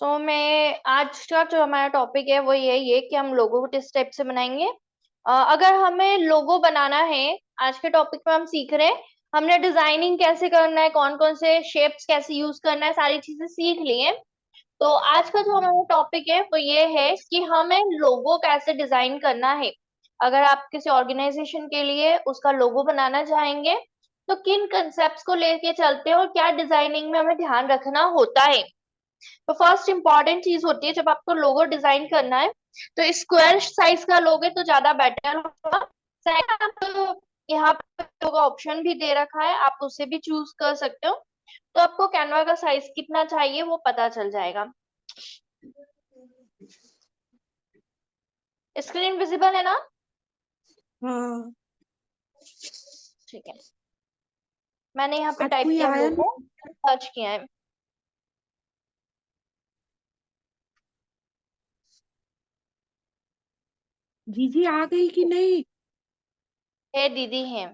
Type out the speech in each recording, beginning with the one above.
मैं आज का जो हमारा टॉपिक है वो यही है कि हम लोगो को किस टाइप से बनाएंगे। अगर हमें लोगो बनाना है, आज के टॉपिक में हम सीख रहे हैं हमने डिजाइनिंग कैसे करना है, कौन कौन से शेप्स कैसे यूज करना है, सारी चीजें सीख ली हैं। तो आज का जो हमारा टॉपिक है वो ये है कि हमें लोगो कैसे डिजाइन करना है। अगर आप किसी ऑर्गेनाइजेशन के लिए उसका लोगो बनाना चाहेंगे तो किन कंसेप्ट को लेके चलते हैं और क्या डिजाइनिंग में हमें ध्यान रखना होता है। तो फर्स्ट इंपॉर्टेंट चीज होती है जब आपको लोगो डिजाइन करना है तो स्क्वायर साइज का लोगे तो ज्यादा बेटर होगा। सेकंड, आप यहाँ पे लोगो ऑप्शन भी दे रखा है, आप उसे भी चूज कर सकते हो। तो आपको कैनवा का साइज कितना चाहिए वो पता चल जाएगा। स्क्रीन विजिबल है ना? हाँ। ठीक है, मैंने यहाँ पे आज टाइप कोई किया आया लोगो, नहीं? सर्च किया है। जीजी आ गई कि नहीं? है दीदी है,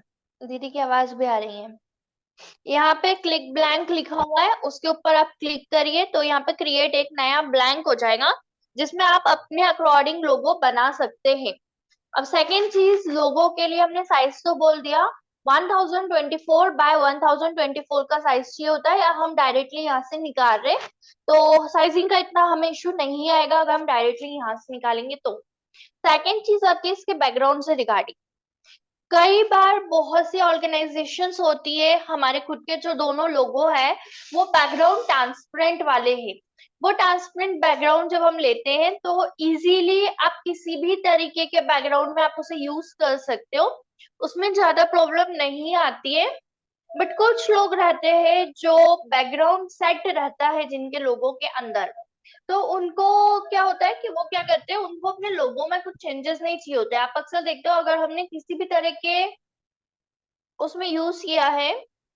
दीदी की आवाज भी आ रही है। यहाँ पे क्लिक ब्लैंक लिखा हुआ है, उसके ऊपर आप क्लिक करिए तो यहाँ पे क्रिएट एक नया ब्लैंक हो जाएगा जिसमें आप अपने अकॉर्डिंग लोगो बना सकते हैं। अब सेकेंड चीज, लोगो के लिए हमने साइज तो बोल दिया, 1024 बाय 1024 का साइज चाहिए होता है, या हम डायरेक्टली यहाँ से निकाल रहे तो साइजिंग का इतना हमें इशू नहीं आएगा अगर हम डायरेक्टली यहाँ से निकालेंगे तो। सेकेंड चीज आती है इसके बैकग्राउंड से रिगार्डिंग। कई बार बहुत सी ऑर्गेनाइजेशंस होती है, हमारे खुद के जो दोनों लोगो है वो बैकग्राउंड ट्रांसपेरेंट वाले हैं। वो ट्रांसपेरेंट बैकग्राउंड जब हम लेते हैं तो इजीली आप किसी भी तरीके के बैकग्राउंड में आप उसे यूज कर सकते हो, उसमें ज्यादा प्रॉब्लम नहीं आती है। बट कुछ लोग रहते हैं जो बैकग्राउंड सेट रहता है जिनके लोगों के अंदर, तो उनको क्या होता है कि वो क्या करते हैं, उनको अपने लोगों में कुछ चेंजेस नहीं चाहिए होते। आप अक्सर देखते हो अगर हमने किसी भी तरह के उसमें यूज किया है,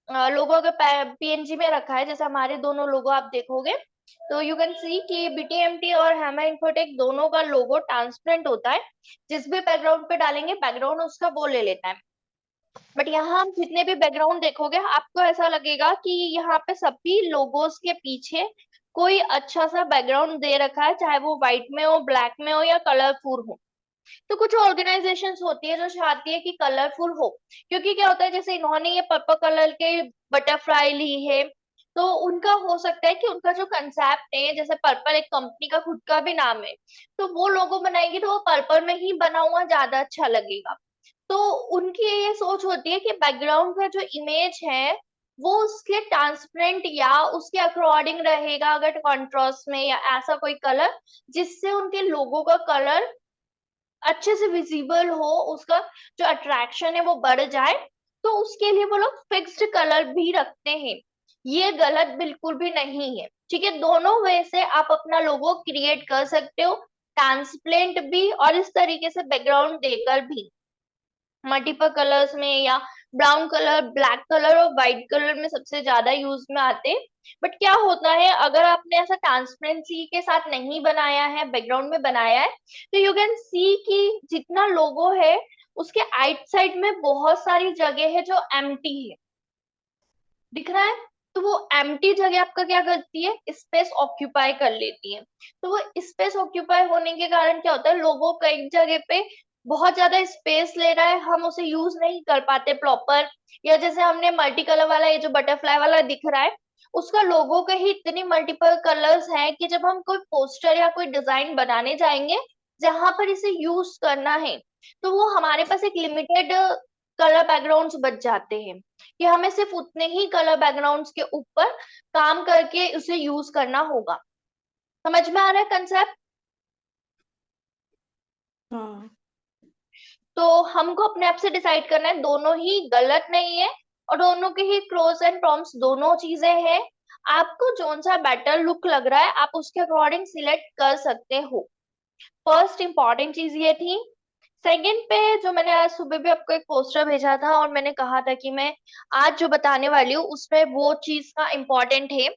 लोगो अगर पीएनजी में रखा है, जैसे हमारे दोनों लोगो आप देखोगे तो यू कैन सी कि बीटीएमटी और हैमा इन्फोटेक दोनों का लोगो ट्रांसपेरेंट होता है। जिस भी बैकग्राउंड पे डालेंगे बैकग्राउंड उसका वो ले लेता है। बट यहाँ आप जितने भी बैकग्राउंड देखोगे आपको ऐसा लगेगा कि यहाँ पे सभी लोगोस के पीछे कोई अच्छा सा बैकग्राउंड दे रखा है, चाहे वो व्हाइट में हो, ब्लैक में हो या कलरफुल हो। तो कुछ ऑर्गेनाइजेशंस होती है जो चाहती है कि कलरफुल हो, क्योंकि क्या होता है जैसे इन्होंने ये पर्पल कलर के बटरफ्लाई ली है तो उनका हो सकता है कि उनका जो कंसेप्ट है, जैसे पर्पल एक कंपनी का खुद का भी नाम है, तो वो लोगो बनाएगी तो वो पर्पल में ही बना हुआ ज्यादा अच्छा लगेगा। तो उनकी ये सोच होती है कि बैकग्राउंड का जो इमेज है वो उसके ट्रांसपेरेंट या उसके अकॉर्डिंग रहेगा, अगर कॉन्ट्रास्ट में या ऐसा कोई कलर जिससे उनके लोगों का कलर अच्छे से विजिबल हो, उसका जो अट्रैक्शन है वो बढ़ जाए। तो उसके लिए वो लोग फिक्स्ड कलर भी रखते हैं। ये गलत बिल्कुल भी नहीं है, ठीक है। दोनों वे से आप अपना लोगो क्रिएट कर सकते हो, ट्रांसपेरेंट भी और इस तरीके से बैकग्राउंड देकर भी, मल्टीपल कलर्स में या ब्राउन कलर, ब्लैक कलर और व्हाइट कलर में सबसे ज्यादा यूज में आते हैं। बट क्या होता है अगर आपने ऐसा ट्रांसपेरेंसी के साथ नहीं बनाया है, बैकग्राउंड में बनाया है, तो यू कैन सी कि जितना लोगो है उसके आइट साइड में बहुत सारी जगह है जो एम्प्टी है, दिख रहा है। तो वो एम्प्टी जगह आपका क्या करती है, स्पेस ऑक्यूपाई कर लेती है। तो वो स्पेस ऑक्यूपाई होने के कारण क्या होता है, लोगों कई जगह पे बहुत ज्यादा स्पेस ले रहा है, हम उसे यूज नहीं कर पाते प्रॉपर। या जैसे हमने मल्टी कलर वाला ये जो बटरफ्लाई वाला दिख रहा है, उसका लोगो के ही इतनी मल्टीपल कलर्स हैं कि जब हम कोई पोस्टर या कोई डिजाइन बनाने जाएंगे जहां पर इसे यूज करना है तो वो हमारे पास एक लिमिटेड कलर बैकग्राउंड्स बच जाते हैं कि हमें सिर्फ उतने ही कलर बैकग्राउंड्स के ऊपर काम करके उसे यूज करना होगा। समझ में आ रहा है कंसेप्ट? हाँ। तो हमको अपने आप से डिसाइड करना है, दोनों ही गलत नहीं है और दोनों के ही प्रोस एंड प्रॉन्स दोनों चीजें हैं। आपको जोन सा बेटर लुक लग रहा है आप उसके अकॉर्डिंग सिलेक्ट कर सकते हो। फर्स्ट इंपॉर्टेंट चीज ये थी। सेकंड पे जो मैंने आज सुबह भी आपको एक पोस्टर भेजा था और मैंने कहा था कि मैं आज जो बताने वाली हूँ उसमें वो चीज का इम्पोर्टेंट है।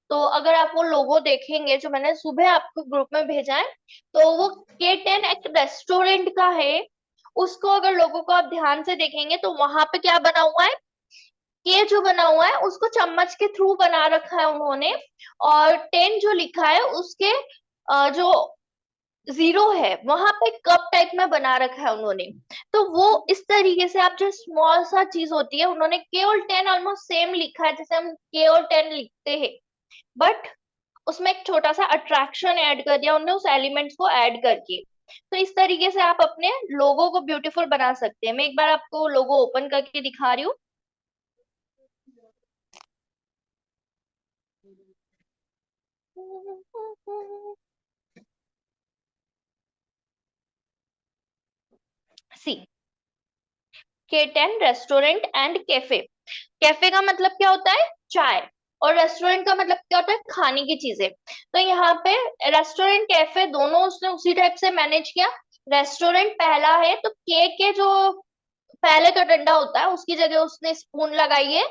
तो अगर आप वो लोगो देखेंगे जो मैंने सुबह आपको ग्रुप में भेजा है, तो वो K10 एक रेस्टोरेंट का है। उसको अगर लोगों को आप ध्यान से देखेंगे तो वहां पे क्या बना हुआ है, के जो बना हुआ है उसको चम्मच के थ्रू बना रखा है उन्होंने, और 10 जो लिखा है उसके जो जीरो है वहां पे कप टाइप में बना रखा है उन्होंने। तो वो इस तरीके से आप जो स्मॉल सा चीज होती है, उन्होंने के और 10 ऑलमोस्ट सेम लिखा है जैसे हम के और 10 लिखते हैं, बट उसमें एक छोटा सा अट्रैक्शन ऐड कर दिया उन्होंने उस एलिमेंट्स को ऐड करके। तो इस तरीके से आप अपने लोगो को ब्यूटीफुल बना सकते हैं। मैं एक बार आपको लोगो ओपन करके दिखा रही हूँ। सी, K10 restaurant and cafe. Cafe का मतलब क्या होता है? चाय। और रेस्टोरेंट का मतलब क्या होता है? खाने की चीजें। तो यहाँ पे रेस्टोरेंट कैफे दोनों उसने उसी टाइप से मैनेज किया। रेस्टोरेंट पहला है तो के जो पहले का डंडा होता है उसकी जगह उसने स्पून लगाई है,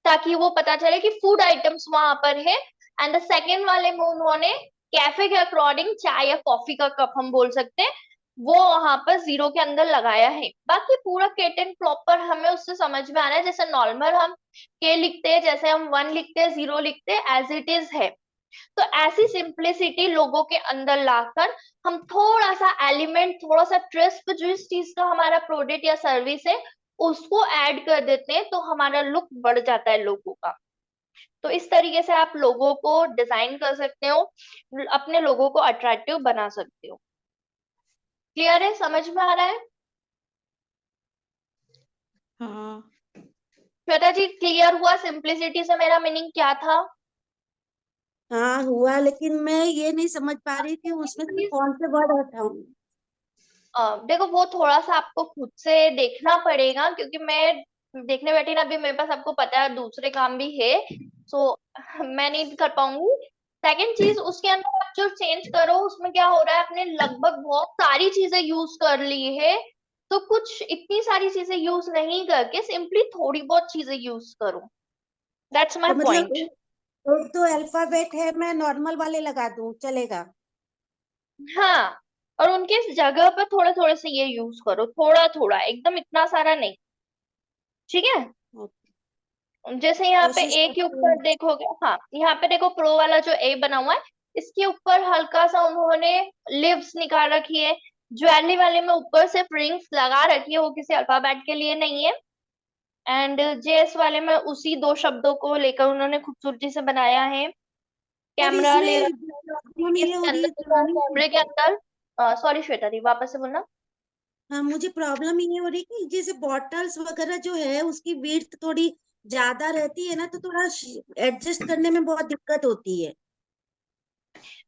ताकि वो पता चले कि फूड आइटम्स वहां पर है। एंड द सेकेंड वाले में उन्होंने कैफे के अकॉर्डिंग चाय या कॉफी का कप हम बोल सकते हैं, वो वहां पर जीरो के अंदर लगाया है। बाकी पूरा केटन प्रॉपर हमें उससे समझ में आ रहा है, जैसे नॉर्मल हम के लिखते हैं, जैसे हम वन लिखते हैं, जीरो लिखते हैं, एज इट इज है। तो ऐसी सिंप्लिसिटी लोगों के अंदर लाकर हम थोड़ा सा एलिमेंट, थोड़ा सा ट्विस्ट जिस चीज का हमारा प्रोडक्ट या सर्विस है उसको ऐड कर देते हैं, तो हमारा लुक बढ़ जाता है लोगों का। तो इस तरीके से आप लोगों को डिजाइन कर सकते हो, अपने लोगों को अट्रैक्टिव बना सकते हो। क्लियर है? समझ में आ रहा है? हाँ श्वेता जी, क्लियर हुआ सिंप्लिसिटी से मेरा मीनिंग क्या था? हाँ हुआ, लेकिन मैं ये नहीं समझ पा रही कि उसमें से प्लीज, कौन से वर्ड हटाऊं। देखो वो थोड़ा सा आपको खुद से देखना पड़ेगा, क्योंकि मैं देखने बैठी ना अभी, मेरे पास आपको पता है दूसरे काम भी है, सो मैं नहीं कर पाऊंगी। सेकंड चीज, उसके अंदर आप जो चेंज करो उसमें क्या हो रहा है, आपने लगभग बहुत सारी चीजें यूज कर ली है। तो कुछ इतनी सारी चीजें यूज नहीं करके सिंपली थोड़ी बहुत चीजें यूज करो। दैट्स माई तो मतलब पॉइंट। एक तो अल्फाबेट है, मैं नॉर्मल वाले लगा दूं चलेगा? हाँ, और उनके जगह पर थोड़े थोड़े से ये यूज करो, थोड़ा थोड़ा, एकदम इतना सारा नहीं। ठीक है? ओके, जैसे यहाँ पे कोशिश ए के करती ऊपर हूँ। देखोगे, हाँ यहाँ पे देखो प्रो वाला जो ए बना हुआ है, इसके ऊपर हल्का सा उन्होंने लिव्स निकाल रखी है। ज्वेलरी वाले में ऊपर से रिंग्स लगा रखी है, वो किसी अल्फाबेट के लिए नहीं है। एंड जेएस वाले में उसी दो शब्दों को लेकर उन्होंने खूबसूरती से बनाया है। पर कैमरा ले इसमें रखा है प्रॉब्लम ये इसके हो रही अंदर, है देखो शिवानी कैमरे के अंदर। सॉरी श्वेता जी, वापस से बोलना। हाँ, मुझे प्रॉब्लम ये हो रही है कि जैसे बॉटल्स वगैरह जो है उसकी विड्थ थोड़ी ज्यादा रहती है ना, तो थोड़ा एडजस्ट करने में बहुत दिक्कत होती है।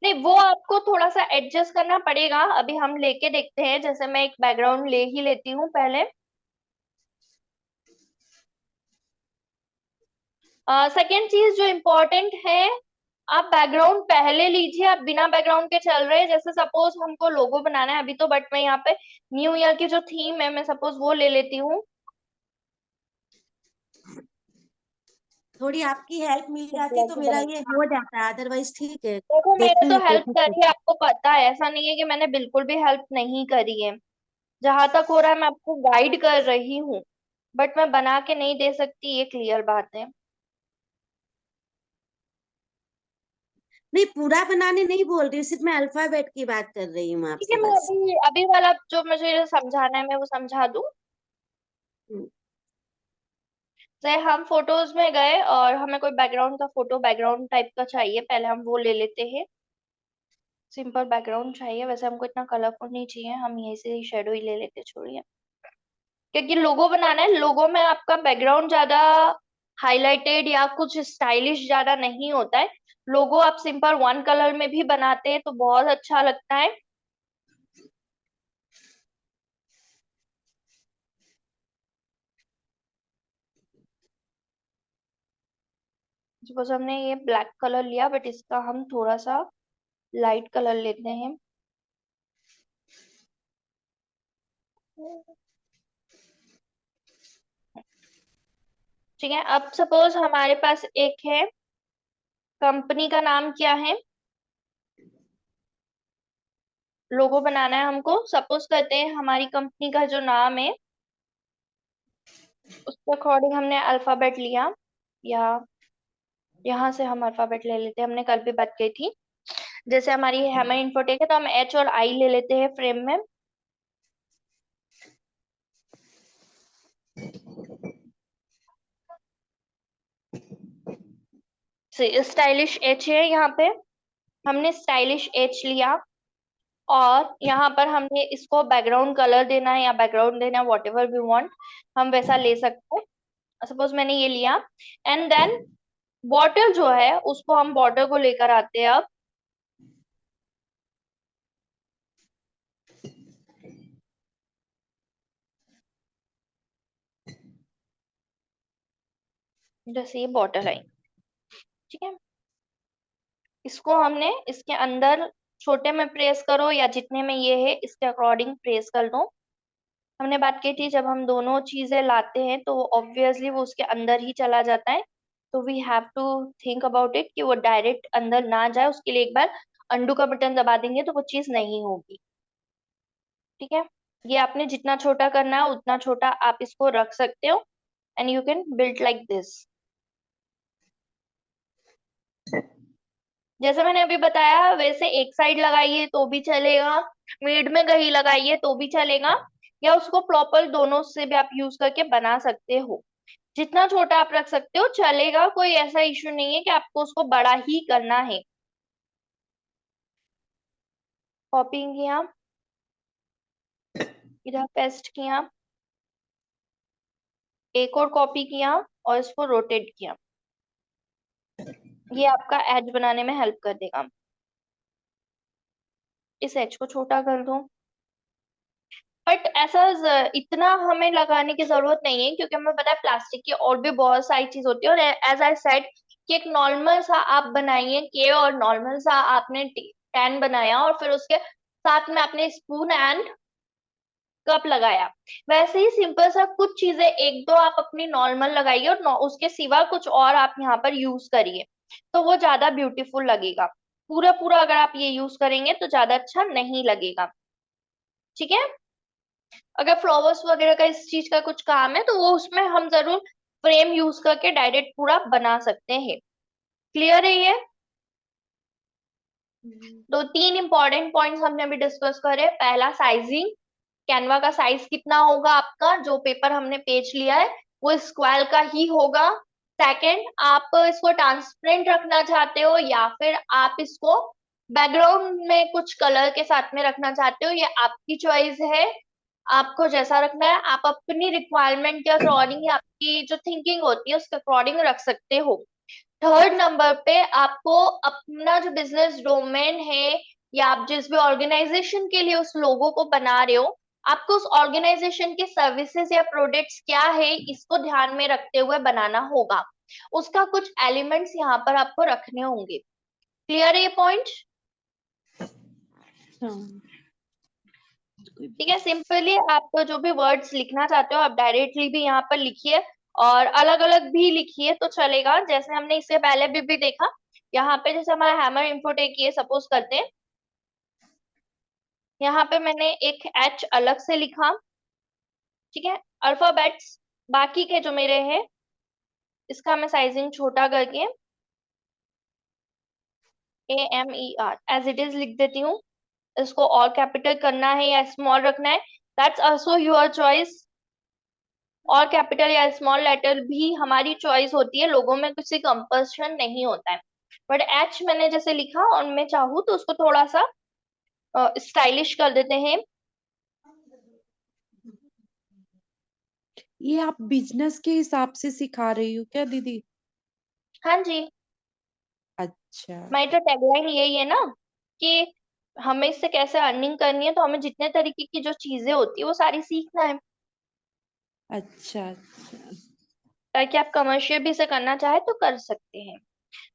नहीं, वो आपको थोड़ा सा एडजस्ट करना पड़ेगा, अभी हम लेके देखते हैं। जैसे मैं एक बैकग्राउंड ले ही लेती हूँ पहले। सेकेंड चीज जो इम्पोर्टेंट है, आप बैकग्राउंड पहले लीजिए। आप बिना बैकग्राउंड के चल रहे हैं, जैसे सपोज हमको लोगो बनाना है अभी तो, बट मैं यहाँ पे न्यू ईयर की जो थीम है मैं सपोज वो ले लेती हूँ। थोड़ी आपकी हेल्प मिल जाती तो मेरा ये हो जाता है, अदरवाइज ठीक है। देखो मैंने तो देखेंगे हेल्प कोशिश करी है, करके। आपको पता है, ऐसा नहीं है कि मैंने बिल्कुल भी हेल्प नहीं करी है। जहां तक हो रहा है मैं आपको गाइड कर रही हूँ, बट मैं बना के नहीं दे सकती, ये क्लियर बात है। नहीं, पूरा बनाने नहीं बोल रही, सिर्फ मैं अल्फाबेट की बात कर रही हूँ ठीक है, आपसे मैं बस। अभी अभी वाला जो मुझे समझाना है मैं वो समझा दूं। हम्म, जैसे हम फोटोज में गए और हमें कोई बैकग्राउंड का फोटो बैकग्राउंड टाइप का चाहिए, पहले हम वो ले लेते हैं। सिंपल बैकग्राउंड चाहिए, वैसे हमको इतना कलरफुल नहीं चाहिए, हम यहीं से ही शेडो ही ले लेते, छोड़िए। क्योंकि लोगो बनाना है, लोगो में आपका बैकग्राउंड ज्यादा हाईलाइटेड या कुछ स्टाइलिश ज्यादा नहीं होता है। लोगो आप सिंपल वन कलर में भी बनाते हैं तो बहुत अच्छा लगता है। सपोज हमने ये ब्लैक कलर लिया, बट इसका हम थोड़ा सा लाइट कलर लेते हैं। ठीक है, अब सपोज हमारे पास एक है, कंपनी का नाम क्या है, लोगो बनाना है हमको। सपोज करते हैं हमारी कंपनी का जो नाम है उसके अकॉर्डिंग हमने अल्फाबेट लिया, या यहाँ से हम अल्फाबेट ले लेते हैं, हमने कल भी बात की थी। जैसे हमारी हैमर इन्फोटेक है तो हम एच और आई ले लेते हैं फ्रेम में। स्टाइलिश एच है यहाँ पे, हमने स्टाइलिश एच लिया। और यहाँ पर हमने इसको बैकग्राउंड कलर देना है या बैकग्राउंड देना है, वॉट एवर वी वॉन्ट, हम वैसा ले सकते हैं। सपोज मैंने ये लिया। एंड देन बॉर्डर जो है उसको हम बॉर्डर को लेकर आते हैं अब। जैसे ये बॉर्डर आई, ठीक है, इसको हमने इसके अंदर छोटे में प्रेस करो या जितने में ये है इसके अकॉर्डिंग प्रेस कर दो। हमने बात की थी जब हम दोनों चीजें लाते हैं तो ऑब्वियसली वो उसके अंदर ही चला जाता है। तो we have to think about it कि वो डायरेक्ट अंदर ना जाए, उसके लिए एक बार अंडू का बटन दबा देंगे तो वो चीज नहीं होगी। ठीक है, ये आपने जितना छोटा करना है उतना छोटा आप इसको रख सकते हो। And you can build like this. जैसे मैंने अभी बताया वैसे एक साइड लगाइए तो भी चलेगा, मिड में कहीं लगाइए तो भी चलेगा, या उसको प्रॉपर दोनों से भी आप यूज करके बना सकते हो। जितना छोटा आप रख सकते हो चलेगा, कोई ऐसा इश्यू नहीं है कि आपको उसको बड़ा ही करना है। कॉपिंग किया, इधर पेस्ट किया, एक और कॉपी किया और इसको रोटेट किया। ये आपका एज बनाने में हेल्प कर देगा। इस एज को छोटा कर दो। बट ऐसा इतना हमें लगाने की जरूरत नहीं है, क्योंकि हमें पता है प्लास्टिक की और भी बहुत सारी चीज होती है। और एज आई सेड कि एक नॉर्मल सा आप बनाइए के, और नॉर्मल सा आपने टैन बनाया और फिर उसके साथ में आपने स्पून एंड कप लगाया। वैसे ही सिंपल सा कुछ चीजें एक दो आप अपनी नॉर्मल लगाइए और उसके सिवा कुछ और आप यहाँ पर यूज करिए, तो वो ज्यादा ब्यूटीफुल लगेगा। पूरा पूरा अगर आप ये यूज करेंगे तो ज्यादा अच्छा नहीं लगेगा। ठीक है, अगर फ्लावर्स वगैरह का इस चीज का कुछ काम है तो वो उसमें हम जरूर फ्रेम यूज करके डायरेक्ट पूरा बना सकते हैं। क्लियर है ये? तो तीन इंपॉर्टेंट पॉइंट्स हमने अभी डिस्कस करे। पहला साइजिंग, कैनवा का साइज कितना होगा आपका, जो पेपर हमने पेज लिया है वो स्क्वायर का ही होगा। सेकंड, आप इसको ट्रांसपेरेंट रखना चाहते हो या फिर आप इसको बैकग्राउंड में कुछ कलर के साथ में रखना चाहते हो, ये आपकी चॉइस है। आपको जैसा रखना है आप अपनी रिक्वायरमेंट के अकॉर्डिंग, आपकी जो थिंकिंग होती है उसके अकॉर्डिंग रख सकते हो। थर्ड नंबर पे आपको अपना जो बिजनेस डोमेन है या आप जिस भी ऑर्गेनाइजेशन के लिए उस लोगो को बना रहे हो, आपको उस ऑर्गेनाइजेशन के सर्विसेज या प्रोडक्ट्स क्या है इसको ध्यान में रखते हुए बनाना होगा। उसका कुछ एलिमेंट्स यहाँ पर आपको रखने होंगे। क्लियर है ये पॉइंट? हाँ। ठीक है, सिंपली आप जो भी वर्ड्स लिखना चाहते हो आप डायरेक्टली भी यहाँ पर लिखिए और अलग अलग भी लिखिए तो चलेगा। जैसे हमने इससे पहले भी देखा, यहाँ पे जैसे हमारा हैमर इन्फोटेक ये सपोज करते हैं, यहाँ पे मैंने एक एच अलग से लिखा। ठीक है, अल्फाबेट्स बाकी के जो मेरे हैं इसका मैं साइजिंग छोटा करके AMER एज इट इज लिख देती हूँ। इसको और कैपिटल करना है या स्मॉल रखना है, दैट्स आल्सो योर चॉइस। और कैपिटल या स्मॉल लेटर भी हमारी चॉइस होती है, लोगों में किसी कंपल्शन नहीं होता है। बट एच मैंने जैसे लिखा और मैं चाहूँ तो उसको थोड़ा सा स्टाइलिश कर देते हैं। ये आप बिजनेस के हिसाब से सिखा रही हो क्या दीदी? हाँ जी, अच्छा हमारी तो टैगलाइन यही है ना कि हमें इससे कैसे अर्निंग करनी है, तो हमें जितने तरीके की जो चीजें होती है वो सारी सीखना है, अच्छा अच्छा। ताकि आप कमर्शियल भी से करना चाहे तो कर सकते हैं।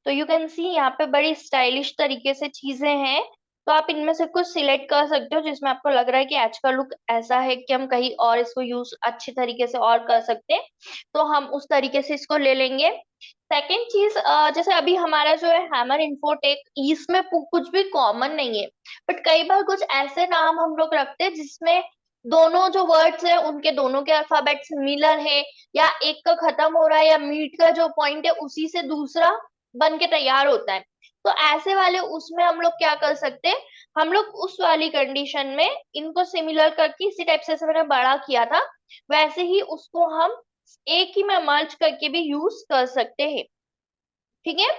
तो यू कैन सी यहाँ पे बड़ी स्टाइलिश तरीके से चीजें हैं। तो आप इनमें से कुछ सिलेक्ट कर सकते हो जिसमें आपको लग रहा है कि आज का लुक ऐसा है कि हम कहीं और इसको यूज अच्छे तरीके से और कर सकते हैं, तो हम उस तरीके से इसको ले लेंगे। सेकेंड चीज, जैसे अभी हमारा जो है हैमर इन्फोटेक, इसमें कुछ भी कॉमन नहीं है, बट कई बार कुछ ऐसे नाम हम लोग रखते हैं जिसमें दोनों जो वर्ड्स है उनके दोनों के अल्फाबेट सिमिलर है, या एक का खत्म हो रहा है, या मीट का जो पॉइंट है उसी से दूसरा बन के तैयार होता है। तो ऐसे वाले उसमें हम लोग क्या कर सकते हैं, हम लोग उस वाली कंडीशन में इनको सिमिलर करके इसी टाइप से जैसे मैंने बड़ा किया था वैसे ही उसको हम एक ही में मर्ज करके भी यूज कर सकते हैं। ठीक है,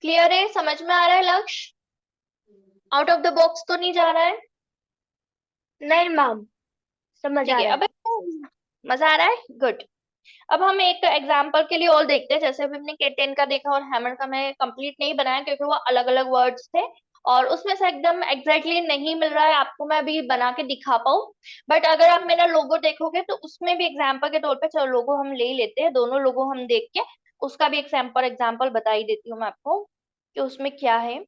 क्लियर है, समझ में आ रहा है लक्ष्य? आउट ऑफ द बॉक्स तो नहीं जा रहा है? नहीं मैम, समझ ठीक आ है, रहा अब है। मजा आ रहा है, गुड। अब हम एक एग्जांपल के लिए और देखते हैं, जैसे अभी हमने K10 का देखा और हैमर का मैं कंप्लीट नहीं बनाया क्योंकि वो अलग अलग वर्ड्स थे और उसमें से एकदम एग्जैक्टली नहीं मिल रहा है आपको मैं अभी बना के दिखा पाऊँ। बट अगर आप मेरा लोगो देखोगे तो उसमें भी एग्जाम्पल के तौर पे, चलो लोगो हम ले ही लेते हैं, दोनों लोगो हम देख के उसका भी एक सैंपल एग्जाम्पल बता ही देती हूँ मैं आपको कि उसमें क्या है।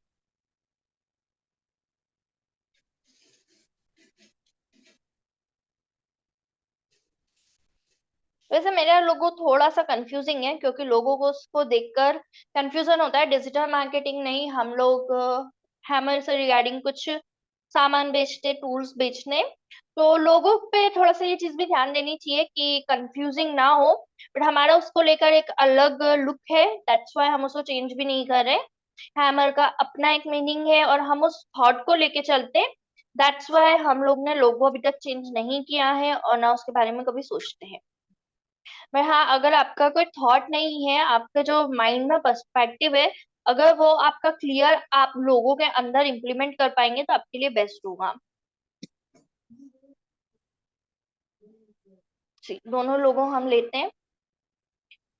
वैसे मेरा लोगो थोड़ा सा कंफ्यूजिंग है क्योंकि लोगों को उसको देखकर कंफ्यूजन होता है, डिजिटल मार्केटिंग नहीं, हम लोग हैमर से रिगार्डिंग कुछ सामान बेचते, टूल्स बेचने, तो लोगों पे थोड़ा सा ये चीज भी ध्यान देनी चाहिए कि कंफ्यूजिंग ना हो। बट हमारा उसको लेकर एक अलग लुक है, दैट्स वाई हम उसको चेंज भी नहीं कर रहे। हैमर का अपना एक मीनिंग है और हम उस थॉट को लेके चलते, दैट्स वाई हम लोग ने लोगो अभी तक चेंज नहीं किया है और ना उसके बारे में कभी सोचते हैं। पर हाँ, अगर आपका कोई थॉट नहीं है, आपका जो माइंड में पर्सपेक्टिव है, अगर वो आपका क्लियर आप लोगों के अंदर इम्प्लीमेंट कर पाएंगे तो आपके लिए बेस्ट होगा। दोनों लोगों हम लेते हैं,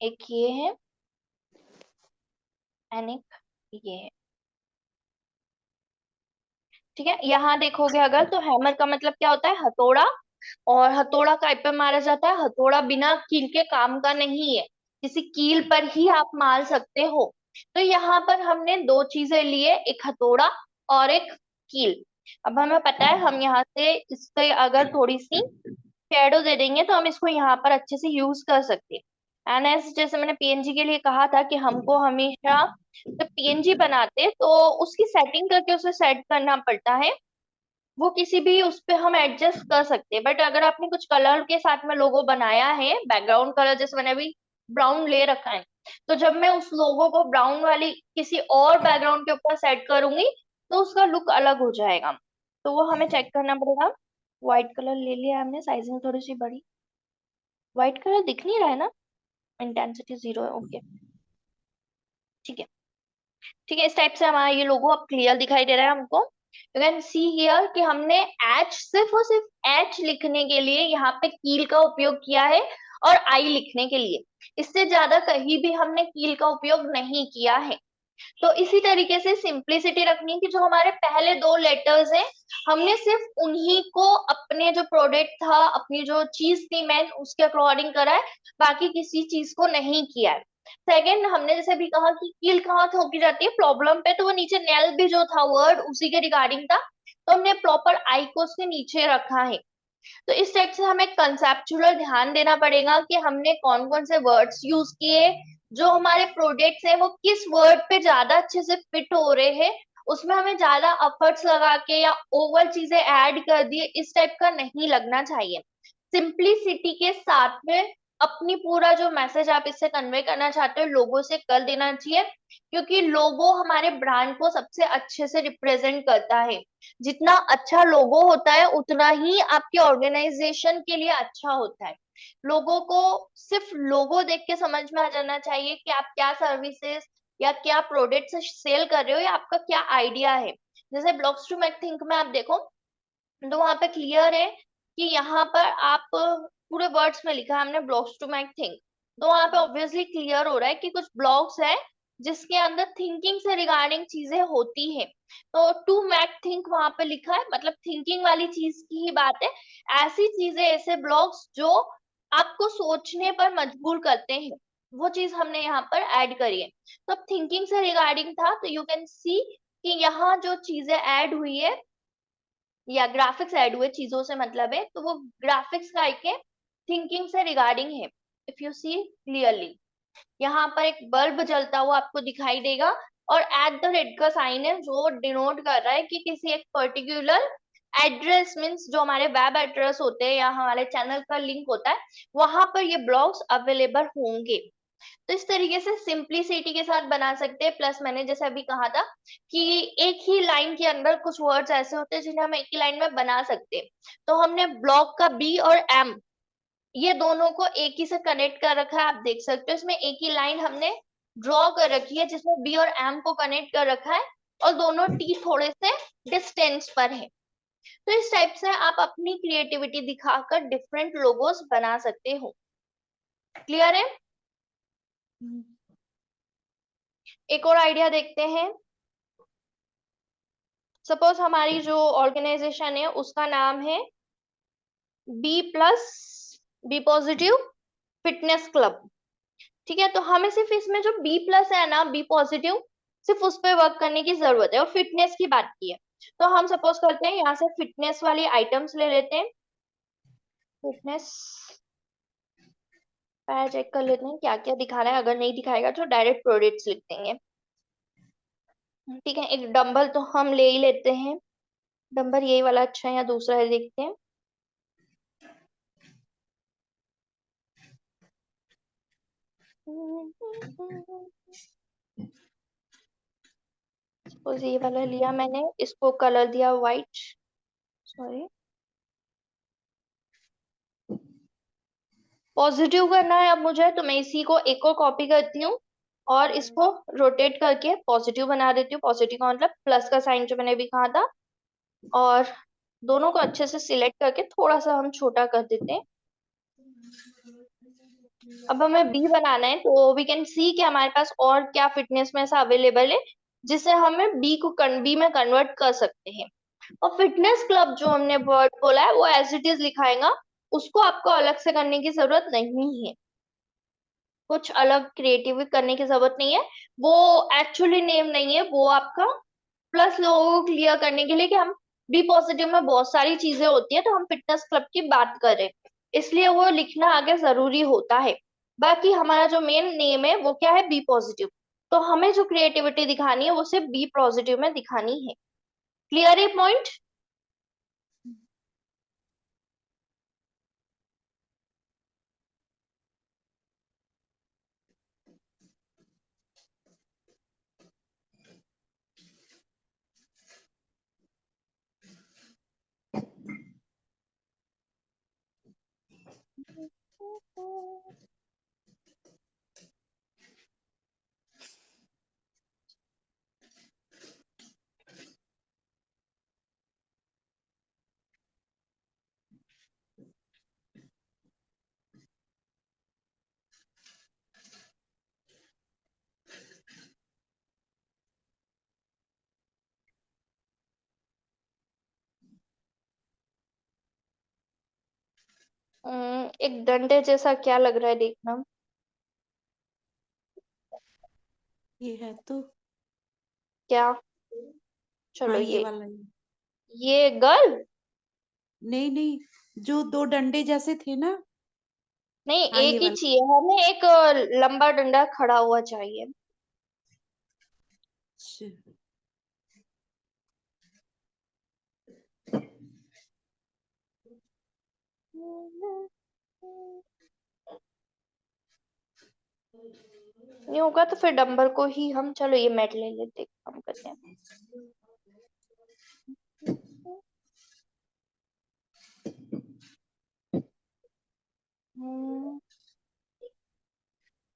एक ये है एंड एक ये है। ठीक है, यहाँ देखोगे अगर तो हैमर का मतलब क्या होता है, हथौड़ा, और हथौड़ा काय पे मारा जाता है, हथौड़ा बिना कील के काम का नहीं है, किसी कील पर ही आप मार सकते हो। तो यहाँ पर हमने दो चीजें लिए, एक हथौड़ा और एक कील। अब हमें पता है हम यहाँ से इससे अगर थोड़ी सी शेडो दे देंगे तो हम इसको यहाँ पर अच्छे से यूज कर सकते हैं। एंड एस जैसे मैंने पीएनजी के लिए कहा था कि हमको हमेशा जब पीएनजी बनाते तो उसकी सेटिंग करके उसे सेट करना पड़ता है, वो किसी भी उस पे हम एडजस्ट कर सकते हैं। बट अगर आपने कुछ कलर के साथ में लोगो बनाया है, बैकग्राउंड कलर जैसे मैंने अभी ब्राउन ले रखा है, तो जब मैं उस लोगो को ब्राउन वाली किसी और बैकग्राउंड के ऊपर सेट करूंगी तो उसका लुक अलग हो जाएगा। तो वो हमें चेक करना पड़ेगा। व्हाइट कलर ले लिया हमने, साइजिंग थोड़ी सी बड़ी, व्हाइट कलर दिख नहीं रहा है ना, इंटेंसिटी 0 है, ओके ठीक है। ठीक है, इस टाइप से हमारा ये लोगो अब क्लियर दिखाई दे रहा है हमको। यू कैन सी हियर कि हमने एच, सिर्फ और सिर्फ एच लिखने के लिए यहाँ पे कील का उपयोग किया है और आई लिखने के लिए, इससे ज्यादा कहीं भी हमने कील का उपयोग नहीं किया है। तो इसी तरीके से सिंप्लिसिटी रखनी है कि जो हमारे पहले दो लेटर्स हैं हमने सिर्फ उन्हीं को अपने जो प्रोडक्ट था, अपनी जो चीज थी मेन, उसके अकॉर्डिंग करा है, बाकी किसी चीज को नहीं किया है। सेकंड, हमने जैसे भी कहा कि कील कहाँ ठोकी जाती है प्रॉब्लम पे, तो वो नीचे नेल भी जो था वर्ड उसी के रिगार्डिंग था, तो हमने प्रॉपर आई को उसके नीचे रखा है। तो इस टाइप से हमें कंसेप्चुअल ध्यान देना पड़ेगा कि हमने कौन कौन से वर्ड्स यूज किए, जो हमारे प्रोडक्ट्स हैं वो किस वर्ड पे ज्यादा अच्छे से फिट हो रहे हैं, उसमें हमें ज्यादा एफर्ट्स लगा के या ओवर चीजें ऐड कर दिए, इस टाइप का नहीं लगना चाहिए। सिंप्लिसिटी के साथ में अपनी पूरा जो मैसेज आप इससे कन्वे करना चाहते हो लोगों से कर देना चाहिए, क्योंकि लोगो हमारे ब्रांड को सबसे अच्छे से रिप्रेजेंट करता है। जितना अच्छा लोगो होता है उतना ही आपके ऑर्गेनाइजेशन के लिए अच्छा होता है। लोगों को सिर्फ लोगो देख के समझ में आ जाना चाहिए कि आप क्या सर्विसेज या क्या प्रोडक्ट सेल कर रहे हो या आपका क्या आइडिया है। जैसे ब्लॉग्स टू मेक थिंक में आप देखो तो वहां पे क्लियर है कि यहाँ पर आप पूरे वर्ड्स में लिखा है हमने ब्लॉग्स टू मेक थिंक, तो वहां पे ऑब्वियसली क्लियर हो रहा है कि कुछ ब्लॉग्स है जिसके अंदर थिंकिंग से रिगार्डिंग चीजें होती है। तो टू मेक थिंक वहां पे लिखा है, मतलब थिंकिंग वाली चीज की ही बात है। ऐसी चीजें, ऐसे ब्लॉग्स जो आपको सोचने पर मजबूर करते हैं, वो चीज हमने यहाँ पर ऐड करी है। तो थिंकिंग से रिगार्डिंग था, तो यू कैन सी कि यहाँ जो चीजें ऐड हुई है या ग्राफिक्स ऐड हुए, चीजों से मतलब है, तो वो ग्राफिक्स का के थिंकिंग से रिगार्डिंग है। इफ यू सी क्लियरली, यहाँ पर एक बल्ब जलता हुआ आपको दिखाई देगा और एट द रेट का साइन है जो डिनोट कर रहा है कि किसी एक पर्टिकुलर एड्रेस मीन्स जो हमारे वेब एड्रेस होते हैं या हमारे चैनल का लिंक होता है, वहां पर ये ब्लॉग्स अवेलेबल होंगे। तो इस तरीके से सिंप्लिसिटी के साथ बना सकते हैं। प्लस मैंने जैसे अभी कहा था कि एक ही लाइन के अंदर कुछ वर्ड्स ऐसे होते हैं जिन्हें हम एक ही लाइन में बना सकते हैं। तो हमने ब्लॉग का बी और एम, ये दोनों को एक ही से कनेक्ट कर रखा है। आप देख सकते हो इसमें एक ही लाइन हमने ड्रॉ कर रखी है जिसमें बी और एम को कनेक्ट कर रखा है, और दोनों टी थोड़े से डिस्टेंस पर है। तो इस टाइप से आप अपनी क्रिएटिविटी दिखाकर डिफरेंट लोगोस बना सकते हो। क्लियर है? एक और आइडिया देखते हैं। सपोज हमारी जो ऑर्गेनाइजेशन है उसका नाम है बी पॉजिटिव फिटनेस क्लब। ठीक है, तो हमें सिर्फ इसमें जो बी प्लस है ना, बी पॉजिटिव, सिर्फ उस पर वर्क करने की जरूरत है, और फिटनेस की बात की है। तो हम सपोज करते हैं यहाँ से फिटनेस वाली आइटम्स ले लेते हैं। फिटनेस चेक कर लेते हैं क्या क्या दिखा रहा है। अगर नहीं दिखाएगा तो डायरेक्ट प्रोडक्ट्स लिख देंगे। ठीक है, एक डंबल तो हम ले ही लेते हैं। डंबल यही वाला अच्छा है या दूसरा है, देखते हैं। सपोज ये वाला लिया मैंने, इसको कलर दिया व्हाइट, सॉरी पॉजिटिव करना है अब मुझे, तो मैं इसी को एक और कॉपी करती हूँ और इसको रोटेट करके पॉजिटिव बना देती हूँ। पॉजिटिव का मतलब प्लस का साइन जो मैंने भी कहा था, और दोनों को अच्छे से सिलेक्ट करके थोड़ा सा हम छोटा कर देते हैं। अब हमें बी बनाना है, तो वी कैन सी कि हमारे पास और क्या फिटनेस में ऐसा अवेलेबल है जिसे हमें बी में कन्वर्ट कर सकते हैं। और फिटनेस क्लब जो हमने वर्ड बोला है वो एज इट इज लिखाएगा, उसको आपको अलग से करने की जरूरत नहीं है। कुछ अलग क्रिएटिव करने की जरूरत नहीं है। वो एक्चुअली नेम नहीं है, वो आपका प्लस लोगों को क्लियर करने के लिए कि हम बी पॉजिटिव में बहुत सारी चीजें होती है, तो हम फिटनेस क्लब की बात करें, इसलिए वो लिखना आगे जरूरी होता है। बाकी हमारा जो मेन नेम है वो क्या है, बी पॉजिटिव। तो हमें जो क्रिएटिविटी दिखानी है वो सिर्फ बी पॉजिटिव में दिखानी है। क्लियर है पॉइंट? एक डंडे जैसा क्या लग रहा है, देखना। ये है तो। क्या? चलो हाँ ये वाला ही। ये गर्ल? नहीं नहीं, जो दो डंडे जैसे थे ना। नहीं, हाँ ये एक ही वाला। चाहिए हमें, एक लंबा डंडा खड़ा हुआ चाहिए। अच्छा, नहीं होगा तो फिर डंबल को ही हम, चलो ये मैट ले लेते, काम करते हैं।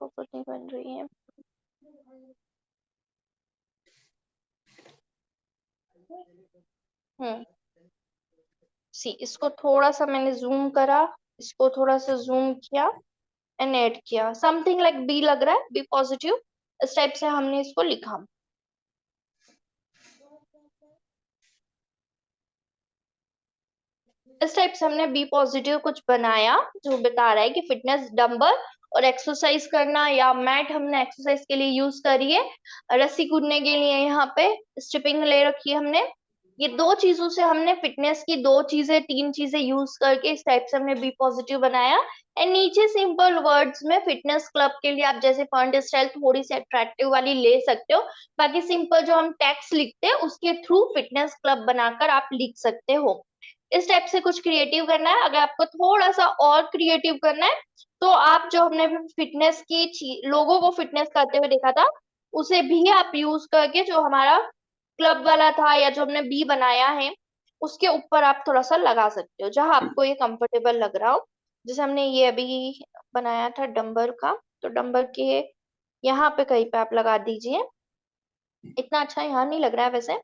कुछ नहीं बन रही है। सी, इसको थोड़ा सा मैंने जूम करा, इसको थोड़ा सा जूम किया एंड ऐड किया, समथिंग लाइक बी लग रहा है, बी पॉजिटिव। इस टाइप से हमने इसको लिखा। इस टाइप से हमने बी पॉजिटिव कुछ बनाया जो बता रहा है कि फिटनेस डंबल और एक्सरसाइज करना, या मैट हमने एक्सरसाइज के लिए यूज करी है, रस्सी कूदने के लिए यहाँ पे स्ट्रिपिंग ले रखी है हमने, ये दो चीजों से हमने फिटनेस की दो चीजें तीन चीजें यूज करके इस टाइप से हमने बी पॉजिटिव बनाया। एंड नीचे सिंपल वर्ड्स में फिटनेस क्लब के लिए आप जैसे फॉन्ट स्टाइल थोड़ी सी अट्रैक्टिव वाली ले सकते हो, बाकी सिंपल जो हम टेक्स्ट लिखते हैं उसके थ्रू फिटनेस क्लब बनाकर आप लिख सकते हो। इस टाइप से कुछ क्रिएटिव करना है। अगर आपको थोड़ा सा और क्रिएटिव करना है तो आप जो हमने फिटनेस की लोगों को फिटनेस करते हुए देखा था उसे भी आप यूज करके जो हमारा क्लब वाला था या जो हमने बी बनाया है उसके ऊपर आप थोड़ा सा लगा सकते हो जहां आपको ये कंफर्टेबल लग रहा हो। जैसे हमने ये अभी बनाया था डंबर का, तो डंबर के यहाँ पे कहीं पे आप लगा दीजिए। इतना अच्छा यहाँ नहीं लग रहा है वैसे,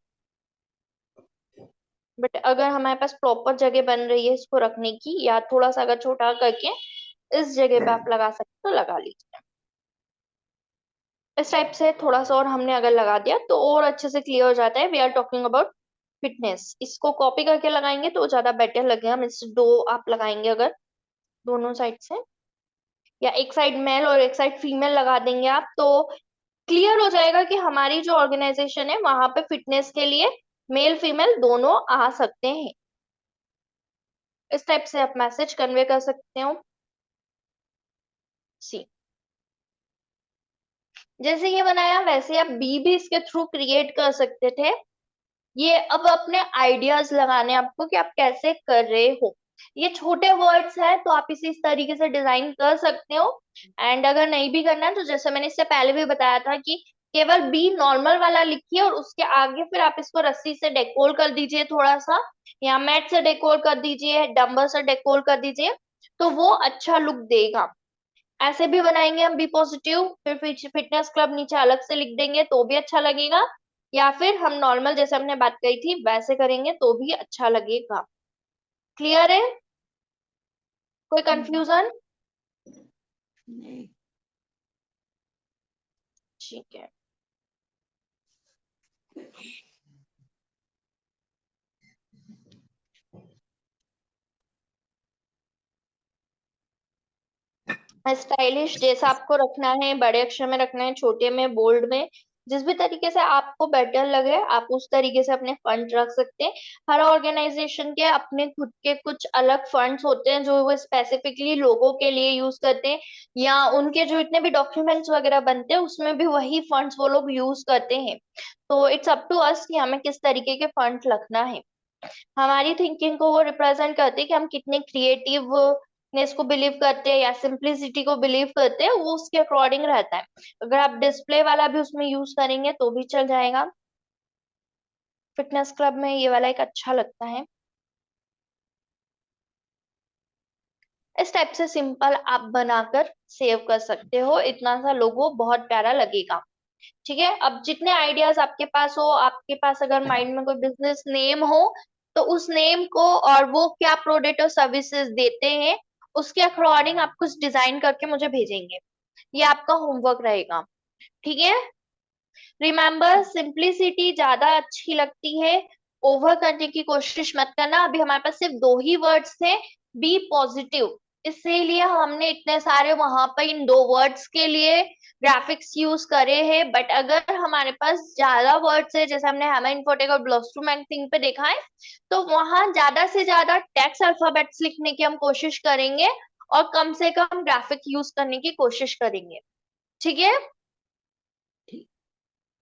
बट अगर हमारे पास प्रॉपर जगह बन रही है इसको रखने की, या थोड़ा सा अगर छोटा करके इस जगह पे आप लगा सकते तो लगा लीजिए। इस टाइप से थोड़ा सा और हमने अगर लगा दिया तो और अच्छे से क्लियर हो जाता है we are talking about fitness. इसको कॉपी करके लगाएंगे तो ज्यादा बेटर लगेगा। हम इससे दो आप लगाएंगे अगर दोनों साइड से, या एक साइड मेल और एक साइड फीमेल लगा देंगे आप, तो क्लियर हो जाएगा कि हमारी जो ऑर्गेनाइजेशन है वहां पे फिटनेस के लिए मेल फीमेल दोनों आ सकते हैं। इस टाइप से आप मैसेज कन्वे कर सकते हो। सी जैसे ये बनाया वैसे आप बी भी इसके थ्रू क्रिएट कर सकते थे। ये अब अपने आइडियाज लगाने हैं आपको कि आप कैसे कर रहे हो। ये छोटे वर्ड्स हैं तो आप इसे इस तरीके से डिजाइन कर सकते हो। एंड अगर नहीं भी करना है तो जैसे मैंने इससे पहले भी बताया था कि केवल बी नॉर्मल वाला लिखिए और उसके आगे फिर आप इसको रस्सी से डेकोर कर दीजिए, थोड़ा सा या मैट से डेकोर कर दीजिए, डंबल से डेकोर कर दीजिए, तो वो अच्छा लुक देगा। ऐसे भी बनाएंगे हम बी पॉजिटिव, फिर फिटनेस क्लब नीचे अलग से लिख देंगे तो भी अच्छा लगेगा, या फिर हम नॉर्मल जैसे हमने बात कही थी वैसे करेंगे तो भी अच्छा लगेगा। क्लियर है? कोई कंफ्यूजन? नहीं। ठीक है। स्टाइलिश जैसा आपको रखना है, बड़े अक्षर में रखना है, छोटे में, बोल्ड में, जिस भी तरीके से आपको बेटर लगे आप उस तरीके से अपने फंड रख सकते हैं। हर ऑर्गेनाइजेशन के अपने खुद के कुछ अलग फंड्स होते हैं जो वो स्पेसिफिकली लोगों के लिए यूज करते हैं, या उनके जो इतने भी डॉक्यूमेंट्स वगैरह बनते हैं उसमें भी वही फंड्स वो लोग यूज करते हैं। तो इट्स अप टू अस कि हमें किस तरीके के फंड रखना है। हमारी थिंकिंग को वो रिप्रेजेंट करते हैं कि हम कितने क्रिएटिवनेस को बिलीव करते हैं या सिंप्लिसिटी को बिलीव करते हैं, वो उसके अकॉर्डिंग रहता है। अगर आप डिस्प्ले वाला भी उसमें यूज करेंगे तो भी चल जाएगा। फिटनेस क्लब में ये वाला एक अच्छा लगता है। इस टाइप से सिंपल आप बनाकर सेव कर सकते हो, इतना सा लोगो बहुत प्यारा लगेगा। ठीक है, अब जितने आइडियाज आपके पास हो, आपके पास अगर माइंड में कोई बिजनेस नेम हो तो उस नेम को और वो क्या प्रोडक्ट और सर्विसेज देते हैं उसके अकॉर्डिंग आप कुछ डिजाइन करके मुझे भेजेंगे। ये आपका होमवर्क रहेगा। ठीक है, रिमेम्बर सिंप्लिसिटी ज्यादा अच्छी लगती है, ओवर करने की कोशिश मत करना। अभी हमारे पास सिर्फ दो ही वर्ड्स थे, बी पॉजिटिव, इसीलिए हमने इतने सारे वहां पर इन दो वर्ड्स के लिए ग्राफिक्स यूज करे हैं। बट अगर हमारे पास ज्यादा वर्ड्स है जैसे हमने हैमर इन्फोटेक और ब्लोस्टूमैक्टिंग पे देखा है, तो वहां ज्यादा से ज्यादा टेक्स्ट अल्फाबेट्स लिखने की हम कोशिश करेंगे और कम से कम ग्राफिक यूज करने की कोशिश करेंगे। ठीक है,